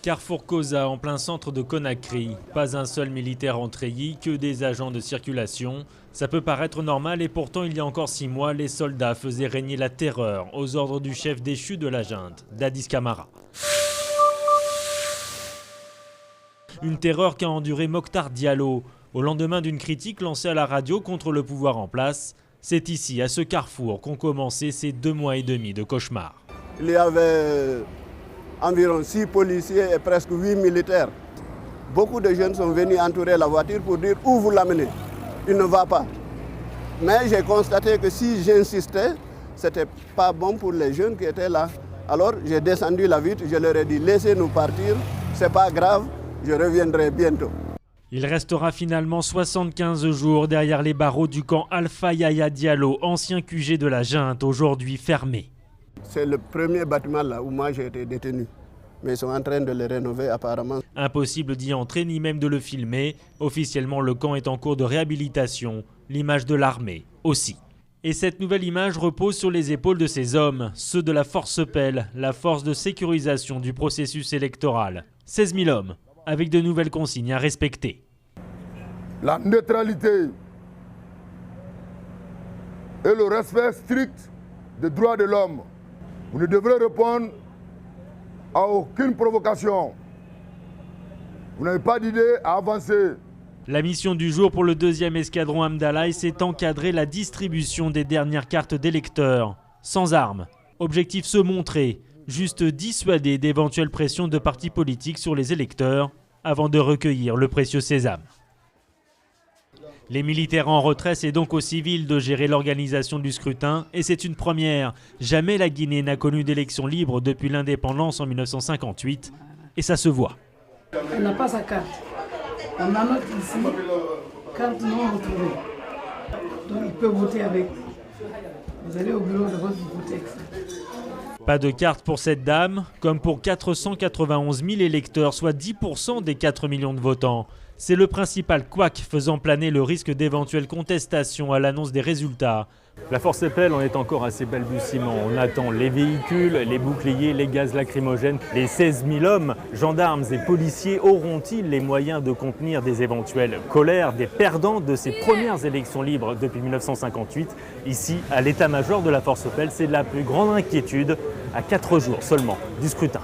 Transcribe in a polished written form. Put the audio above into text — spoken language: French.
Carrefour Kosa en plein centre de Conakry. Pas un seul militaire en treillis, que des agents de circulation. Ça peut paraître normal et pourtant il y a encore 6 mois, les soldats faisaient régner la terreur aux ordres du chef déchu de la junte, Dadis Camara. Une terreur qu'a enduré Mokhtar Diallo. Au lendemain d'une critique lancée à la radio contre le pouvoir en place, c'est ici, à ce carrefour, qu'ont commencé ces 2 mois et demi de cauchemar. Il y avait environ 6 policiers et presque 8 militaires. Beaucoup de jeunes sont venus entourer la voiture pour dire où vous l'amenez. Il ne va pas. Mais j'ai constaté que si j'insistais, ce n'était pas bon pour les jeunes qui étaient là. Alors j'ai descendu la vitre, je leur ai dit laissez-nous partir, c'est pas grave, je reviendrai bientôt. Il restera finalement 75 jours derrière les barreaux du camp Alpha Yaya Diallo, ancien QG de la junte, aujourd'hui fermé. C'est le premier bâtiment là où moi j'ai été détenu. Mais ils sont en train de le rénover apparemment. Impossible d'y entrer ni même de le filmer. Officiellement, le camp est en cours de réhabilitation. L'image de l'armée aussi. Et cette nouvelle image repose sur les épaules de ces hommes, ceux de la Force Pelle, la force de sécurisation du processus électoral. 16 000 hommes, avec de nouvelles consignes à respecter. La neutralité et le respect strict des droits de l'homme. Vous ne devrez répondre à aucune provocation. Vous n'avez pas d'idée à avancer. La mission du jour pour le 2e escadron Hamdallah, c'est encadrer la distribution des dernières cartes d'électeurs. Sans armes. Objectif se montrer, juste dissuader d'éventuelles pressions de partis politiques sur les électeurs avant de recueillir le précieux sésame. Les militaires en retrait, c'est donc aux civils de gérer l'organisation du scrutin et c'est une première. Jamais la Guinée n'a connu d'élection libre depuis l'indépendance en 1958 et ça se voit. Elle n'a pas sa carte. On a notre ici, carte non retrouvée. Donc il peut voter avec. Vous allez au bureau de vote, vous votez avec ça. Pas de carte pour cette dame, comme pour 491 000 électeurs, soit 10% des 4 millions de votants. C'est le principal couac faisant planer le risque d'éventuelles contestations à l'annonce des résultats. La Force Pelle en est encore à ses balbutiements. On attend les véhicules, les boucliers, les gaz lacrymogènes. Les 16 000 hommes, gendarmes et policiers auront-ils les moyens de contenir des éventuelles colères des perdants de ces premières élections libres depuis 1958? Ici, à l'état-major de la Force Pelle, c'est la plus grande inquiétude à 4 jours seulement du scrutin.